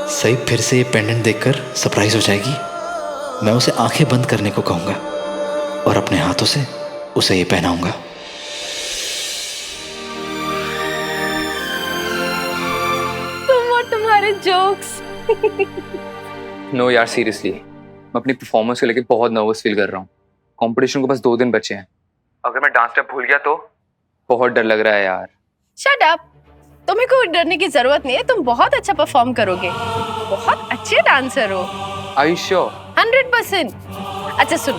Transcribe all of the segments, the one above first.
सही फिर से ये पेंडेंट देखकर सरप्राइज हो जाएगी। मैं उसे आंखें बंद करने को कहूंगा और अपने हाथों से उसे ये पहनाऊंगा। तुम और तुम्हारे जोक्स। नो यार सीरियसली, मैं अपनी परफॉर्मेंस को लेके बहुत नर्वस फील कर रहा हूँ। कंपटीशन को बस 2 दिन बचे हैं। अगर मैं डांस स्टेप भूल गया तो बहुत डर लग रहा है यार। शट अप, तुम्हें कोई डरने की जरूरत नहीं है। तुम बहुत अच्छा परफॉर्म करोगे, बहुत अच्छे डांसर हो। Are you sure? 100%। अच्छा सुन,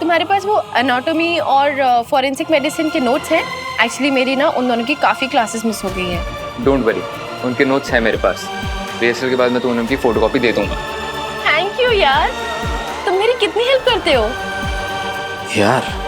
तुम्हारे पास वो एनाटॉमी और फॉरेंसिक मेडिसिन के नोट्स हैं? एक्चुअली मेरी ना उन दोनों की काफी क्लासेस मिस हो गई हैं। डोंट वरी, उनके नोट्स हैं मेरे पास। रिहर्सल के बाद मैं तुम्हें उनकी फोटोकॉपी दे दूंगा। थैंक यू यार, तुम मेरी कितनी हेल्प करते हो यार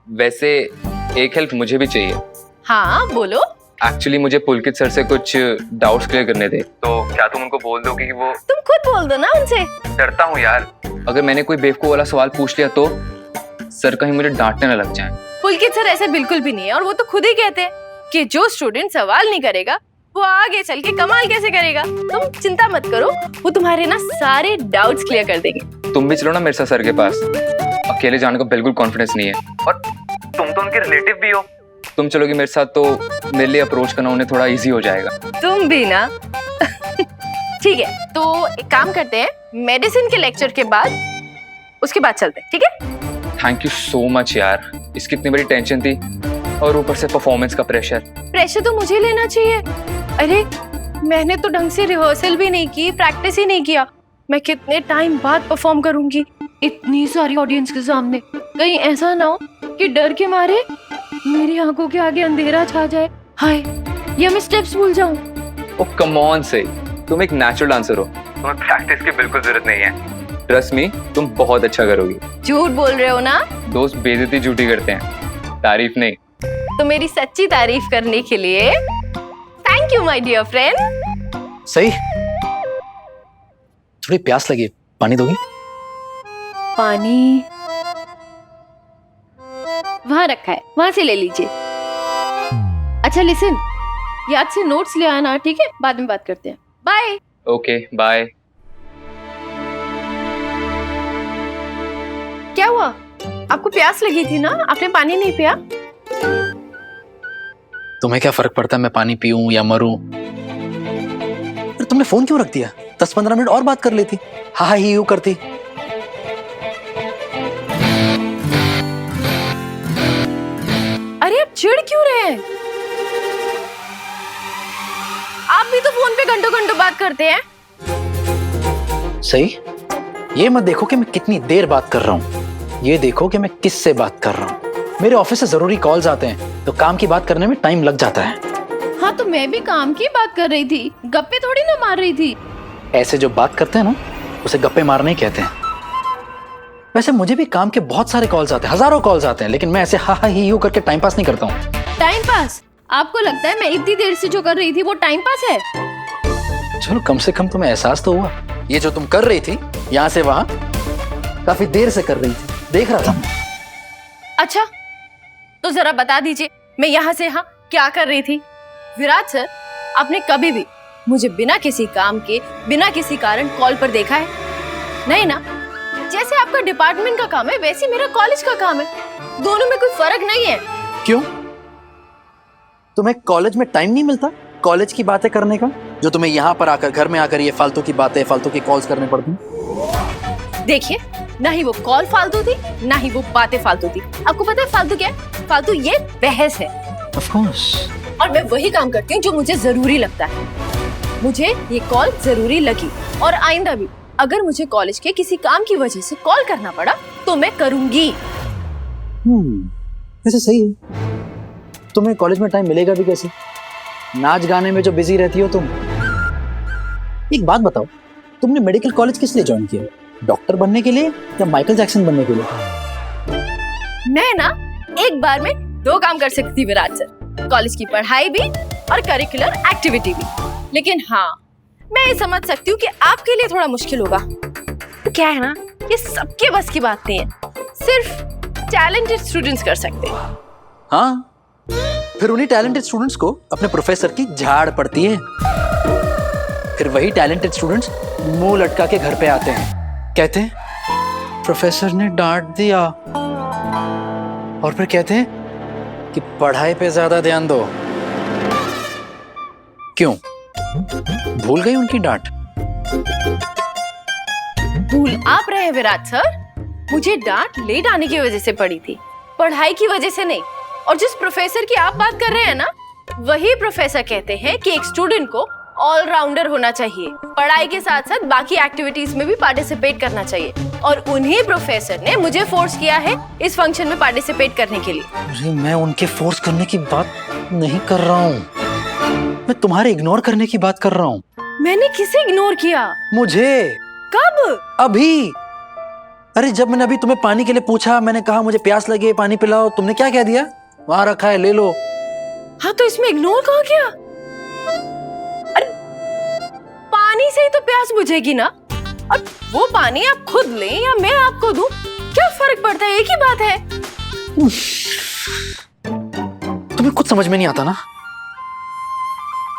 वैसे एक हेल्प मुझे भी चाहिए। हाँ बोलो। एक्चुअली मुझे पुलकित सर से कुछ डाउट्स क्लियर करने थे, तो क्या तुम उनको बोल दोगे कि वो। तुम खुद बोल दो ना उनसे। डरता हूँ यार, अगर मैंने कोई बेवकूफ वाला सवाल पूछ लिया तो सर कहीं मुझे डांटने न लग जाए। पुलकित सर ऐसे बिल्कुल भी नहीं है, और वो तो खुद ही कहते हैं कि जो स्टूडेंट सवाल नहीं करेगा वो आगे चल के कमाल कैसे करेगा। तुम चिंता मत करो, वो तुम्हारे ना सारे डाउट्स क्लियर कर देंगे। तुम भी चलो ना मेरे साथ सर के पास। अकेले जाने का बिल्कुल कॉन्फिडेंस नहीं है, और तुम तो उनके रिलेटिव भी हो। तुम चलोगी मेरे साथ तो मेरे लिए अप्रोच करना उन्हें थोड़ा इजी हो जाएगा। तुम भी ना। ठीक है, तो एक काम करते हैं, मेडिसिन के लेक्चर के बाद उसके बाद चलते हैं, ठीक है? थैंक यू सो मच यार, इसकी इतनी बड़ी टेंशन थी और ऊपर से परफॉर्मेंस का प्रेशर। प्रेशर तो मुझे लेना चाहिए। अरे मैंने तो ढंग से रिहर्सल भी नहीं की, प्रैक्टिस ही नहीं किया। मैं कितने टाइम बाद परफॉर्म करूंगी इतनी सारी ऑडियंस के सामने। कहीं ऐसा ना हो कि डर के मारे मेरी आंखों के आगे अंधेरा छा जाए, हाय या मैं स्टेप्स भूल जाऊं। ओह कम ऑन से, तुम एक नेचुरल डांसर हो, तुम्हें प्रैक्टिस की बिल्कुल जरूरत नहीं है। ट्रस्ट मी, तुम बहुत अच्छा करोगी। झूठ बोल रहे हो ना? दोस्त बेइज्जती झूठी करते हैं, तारीफ नहीं। तो मेरी सच्ची तारीफ करने के लिए thank you my dear friend. सही, थोड़ी प्यास लगी, पानी दोगी? पानी वहां रखा है, वहां से ले लीजिए। अच्छा लिसन, याद से नोट्स ले आना, ठीक है? बाद में बात करते हैं। बाय। Okay bye. क्या हुआ? आपको प्यास लगी थी ना? आपने पानी नहीं पिया? तुम्हें क्या फर्क पड़ता है मैं पानी पीऊं या मरूं? तुमने फोन क्यों रख दिया? 10-15 मिनट और बात कर लेती, हा ही यू करती। अरे आप चिढ़ क्यों रहे हैं? आप भी तो फोन पे घंटों घंटों बात करते हैं। सही, ये मत देखो कि मैं कितनी देर बात कर रहा हूँ, ये देखो कि मैं किससे बात कर रहा हूँ। मेरे ऑफिस से जरूरी कॉल्स आते हैं तो काम की बात करने में टाइम लग जाता है। हाँ तो मैं भी काम की बात कर रही थी, गप्पे थोड़ी ना मार रही थी। ऐसे जो बात करते हैं ना उसे गप्पे मारने ही कहते हैं। वैसे मुझे भी काम के बहुत सारे कॉल्स आते हैं, हजारों कॉल्स आते हैं, लेकिन मैं ऐसे हा हा ही यू करके टाइम पास नहीं करता हूँ। Time pass? आपको लगता है मैं इतनी देर से जो कर रही थी वो टाइम पास है? चलो कम से कम तुम्हें एहसास तो हुआ। ये जो तुम कर रही थी यहाँ से वहां, काफी देर से कर रही थी, देख रहा था। अच्छा तो जरा बता दीजिए मैं यहाँ से यहाँ क्या कर रही थी? विराट सर, आपने कभी भी मुझे बिना किसी काम के, बिना किसी कारण कॉल पर देखा है? नहीं ना? जैसे आपका डिपार्टमेंट का काम है वैसे मेरा कॉलेज का काम है, दोनों में कोई फर्क नहीं है। क्यों? तुम्हें कॉलेज में टाइम नहीं मिलता कॉलेज की बातें करने का, जो तुम्हें यहाँ पर आकर, घर में आकर ये फालतू की बातें, फालतू की कॉल्स करने पड़ती? देखिए, ना ही वो कॉल फालतू थी, ना ही वो बातें फालतू थी। आपको पता है फालतू क्या है? फालतू ये बहस है। Of course. और मैं वही काम करती हूँ जो मुझे जरूरी लगता है। मुझे ये कॉल जरूरी लगी, और आइंदा भी अगर मुझे कॉलेज के किसी काम की वजह से कॉल करना पड़ा तो मैं करूंगी। वैसे सही है, तुम्हें कॉलेज में टाइम मिलेगा भी कैसे? नाच गाने में जो बिजी रहती हो तुम। एक बात बताओ, तुमने मेडिकल कॉलेज किस लिए ज्वाइन किया? डॉक्टर बनने के लिए या माइकल जैक्सन बनने के लिए? मैं ना एक बार में 2 काम कर सकती थी विराट सर, कॉलेज की पढ़ाई भी और करिकुलर एक्टिविटी भी। लेकिन हाँ, मैं ये समझ सकती हूँ कि आपके लिए थोड़ा मुश्किल होगा। तो क्या है ना, ये सबके बस की बात नहीं है। सिर्फ टैलेंटेड स्टूडेंट्स कर सकते हैं। हाँ, फिर उन्हीं टैलेंटेड स्टूडेंट्स को अपने प्रोफेसर की झाड़ पड़ती है। फिर वही टैलेंटेड स्टूडेंट्स मुंह लटका के घर पे आते हैं, कहते हैं प्रोफेसर ने डांट दिया, और फिर कहते हैं कि पढ़ाई पे ज्यादा ध्यान दो। क्यों? भूल गई उनकी डांट? भूल आप रहे हैं विराट सर, मुझे डांट लेट आने की वजह से पड़ी थी, पढ़ाई की वजह से नहीं। और जिस प्रोफेसर की आप बात कर रहे हैं ना, वही प्रोफेसर कहते हैं कि एक स्टूडेंट को ऑलराउंडर होना चाहिए, पढ़ाई के साथ साथ बाकी एक्टिविटीज में भी पार्टिसिपेट करना चाहिए। और उन्हीं प्रोफेसर ने मुझे फोर्स किया है इस फंक्शन में पार्टिसिपेट करने के लिए। अरे मैं उनके फोर्स करने की बात नहीं कर रहा हूँ, मैं तुम्हारे इग्नोर करने की बात कर रहा हूँ। मैंने किसे इग्नोर किया? मुझे। कब? अभी। अरे जब मैंने अभी तुम्हें पानी के लिए पूछा, मैंने कहा मुझे प्यास लगी है, पानी पिलाओ, तुमने क्या कह दिया? वहां रखा है, ले लो। हाँ, तो इसमें इग्नोर कहाँ किया? अरे पानी से ही तो प्यास बुझेगी ना, और वो पानी आप खुद लें या मैं आपको दूं, क्या फर्क पड़ता है? एक ही बात है। तुम्हें कुछ समझ में नहीं आता ना?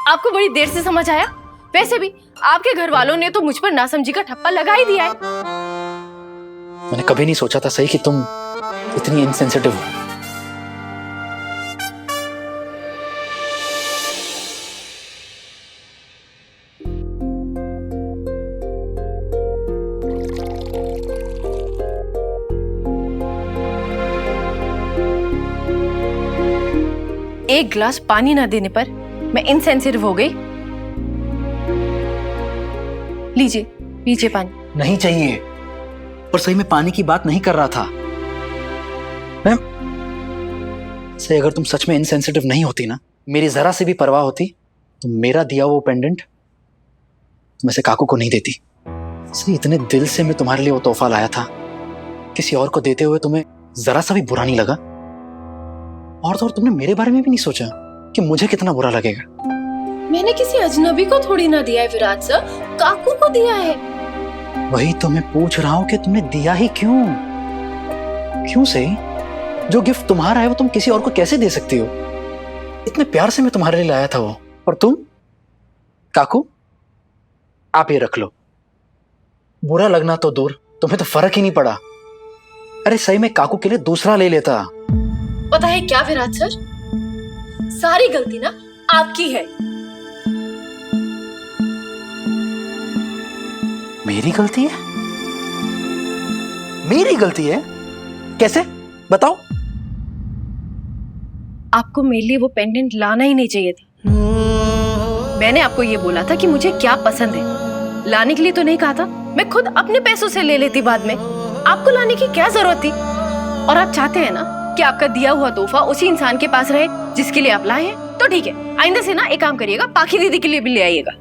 आपको बड़ी देर से समझ आया। वैसे भी आपके घर वालों ने तो मुझ पर नासमझी का ठप्पा लगा ही दिया है। मैंने कभी नहीं सोचा था सही कि तुम इतनी इनसेंसिटिव हो। एक ग्लास पानी ना देने पर मैं इनसेंसिटिव हो गई? लीजिए, पीजिए पानी। नहीं चाहिए। और सही में पानी की बात नहीं कर रहा था मैं। से अगर तुम सच में इनसेंसिटिव नहीं होती ना, मेरी जरा से भी परवाह होती, तो मेरा दिया वो पेंडेंट तुम ऐसे काकू को नहीं देती। सही इतने दिल से मैं तुम्हारे लिए वो तोहफा लाया था, किसी और को देते हुए तुम्हें जरा सा भी बुरा नहीं लगा। और तो और तुमने मेरे बारे में भी नहीं सोचा कि मुझे कितना बुरा लगेगा। मैंने किसी अजनबी को थोड़ी ना दिया है विराट सर, काकू को दिया है। वही तो मैं पूछ रहा हूं कि तुमने दिया ही क्यों? क्यों से? जो गिफ्ट तुम्हारा है वो तुम किसी और को कैसे दे सकती हो? इतने प्यार से मैं तुम्हारे लिए लाया था वो, और तुम? काकू आप ये रख लो। बुरा लगना तो दूर, तुम्हें तो फर्क ही नहीं पड़ा। अरे सही में काकू के लिए दूसरा ले लेता। पता है क्या विराट सर, सारी गलती ना आपकी है। मेरी गलती है? मेरी गलती है? कैसे? बताओ। आपको मेरे लिए वो पेंडेंट लाना ही नहीं चाहिए था। मैंने आपको ये बोला था कि मुझे क्या पसंद है, लाने के लिए तो नहीं कहा था। मैं खुद अपने पैसों से ले लेती बाद में, आपको लाने की क्या जरूरत थी? और आप चाहते हैं ना कि आपका दिया हुआ तोहफा उसी इंसान के पास रहे जिसके लिए आप लाए हैं, तो ठीक है, आइंदा से ना एक काम करिएगा, पाखी दीदी के लिए भी ले आइएगा।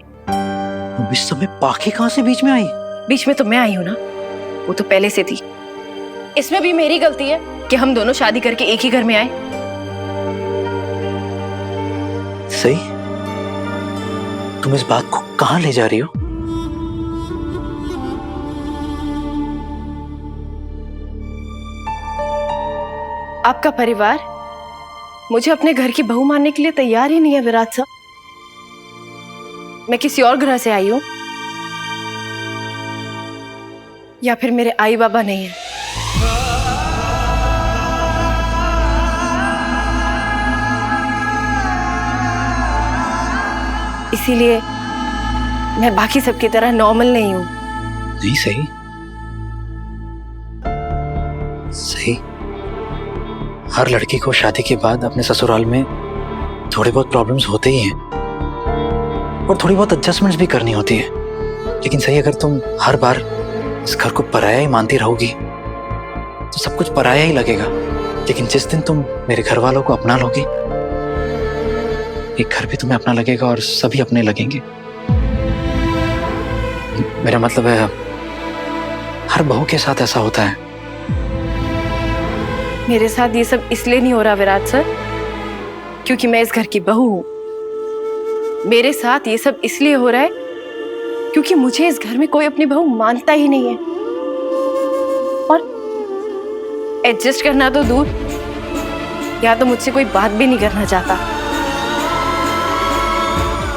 इस समय पाखी कहां से बीच में आई? बीच में तो मैं आई हूँ ना, वो तो पहले से थी। इसमें भी मेरी गलती है कि हम दोनों शादी करके एक ही घर में आए। सही, तुम इस बात को कहां ले जा रही हो? आपका परिवार मुझे अपने घर की बहू मानने के लिए तैयार ही नहीं है विराट साहब। मैं किसी और ग्रह से आई हूं, या फिर मेरे आई बाबा नहीं है। इसीलिए मैं बाकी सबकी तरह नॉर्मल नहीं हूं। नहीं सही, सही हर लड़की को शादी के बाद अपने ससुराल में थोड़े बहुत प्रॉब्लम्स होते ही हैं, और थोड़ी बहुत एडजस्टमेंट्स भी करनी होती है। लेकिन सही, अगर तुम हर बार इस घर को पराया ही मानती रहोगी तो सब कुछ पराया ही लगेगा। लेकिन जिस दिन तुम मेरे घर वालों को अपना लोगी, एक घर भी तुम्हें अपना लगेगा और सभी अपने लगेंगे। मेरा मतलब है, हर बहू के साथ ऐसा होता है। मेरे साथ ये सब इसलिए नहीं हो रहा विराट सर क्योंकि मैं इस घर की बहू हूं। मेरे साथ ये सब इसलिए हो रहा है क्योंकि मुझे इस घर में कोई अपनी बहू मानता ही नहीं है। और एडजस्ट करना तो दूर, या तो मुझसे कोई बात भी नहीं करना चाहता।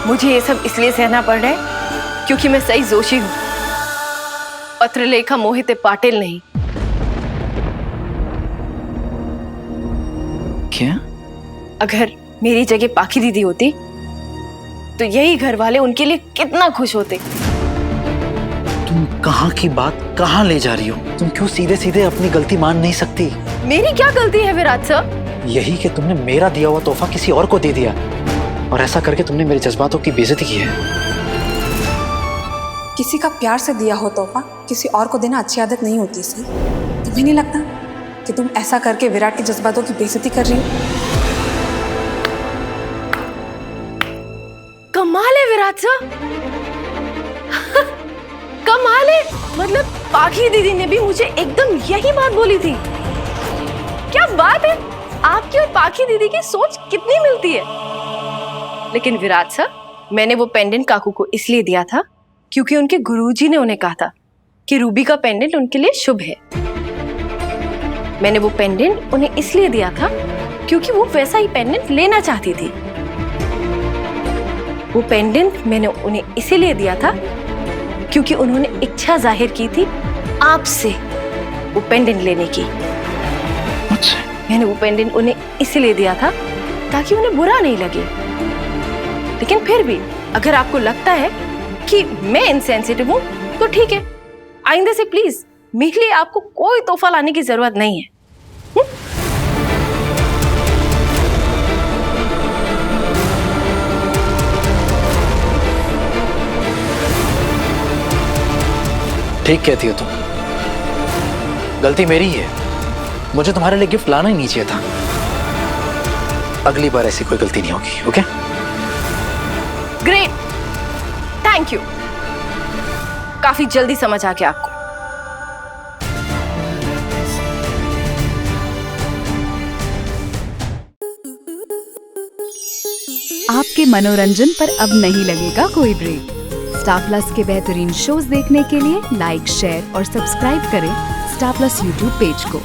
मुझे ये सब इसलिए सहना पड़ रहा है क्योंकि मैं सही जोशी हूं, पत्रलेखा मोहिते पाटिल नहीं। क्या? अगर मेरी जगह पाखी दीदी होती तो यही घर वाले उनके लिए कितना खुश होते। तुम कहाँ की बात कहाँ ले जा रही हो? तुम क्यों सीधे सीधे अपनी गलती मान नहीं सकती? मेरी क्या गलती है विराट सर? यही कि तुमने मेरा दिया हुआ तोहफा किसी और को दे दिया, और ऐसा करके तुमने मेरे जज्बातों की बेइज्जती की है। किसी का प्यार से दिया हो तोहफा किसी और को देना अच्छी आदत नहीं होती सही। तुम्हें नहीं लगता कि तुम ऐसा करके विराट के जज्बातों की बेइज्जती कर रही हो? कमाल है विराट सर। कमाल है, मतलब पाखी दीदी ने भी मुझे एकदम यही बात बोली थी। क्या बात है, आपकी और पाखी दीदी की सोच कितनी मिलती है। लेकिन विराट सर, मैंने वो पेंडेंट काकू को इसलिए दिया था क्योंकि उनके गुरुजी ने उन्हें कहा था कि रूबी का पेंडेंट उनके लिए शुभ है। मैंने वो पेंडेंट उन्हें इसलिए दिया था क्योंकि वो वैसा ही पेंडेंट लेना चाहती थी। वो पेंडेंट मैंने उन्हें इसीलिए दिया था क्योंकि उन्होंने इच्छा जाहिर की थी आपसे वो पेंडेंट लेने की। मैंने वो पेंडेंट उन्हें इसीलिए दिया था ताकि उन्हें बुरा नहीं लगे। लेकिन फिर भी अगर आपको लगता है कि मैं इनसेंसिटिव हूं तो ठीक है, आइंदा से प्लीज मेरे लिए आपको कोई तोहफा लाने की जरूरत नहीं है। ठीक कहती हो तुम, गलती मेरी है। मुझे तुम्हारे लिए गिफ्ट लाना ही नहीं चाहिए था। अगली बार ऐसी कोई गलती नहीं होगी, ओके? Great, thank you. काफी जल्दी समझ आ गया आपको। आपके मनोरंजन पर अब नहीं लगेगा कोई ब्रेक। स्टार प्लस के बेहतरीन शोज देखने के लिए लाइक, शेयर और सब्सक्राइब करें स्टार प्लस यूट्यूब पेज को।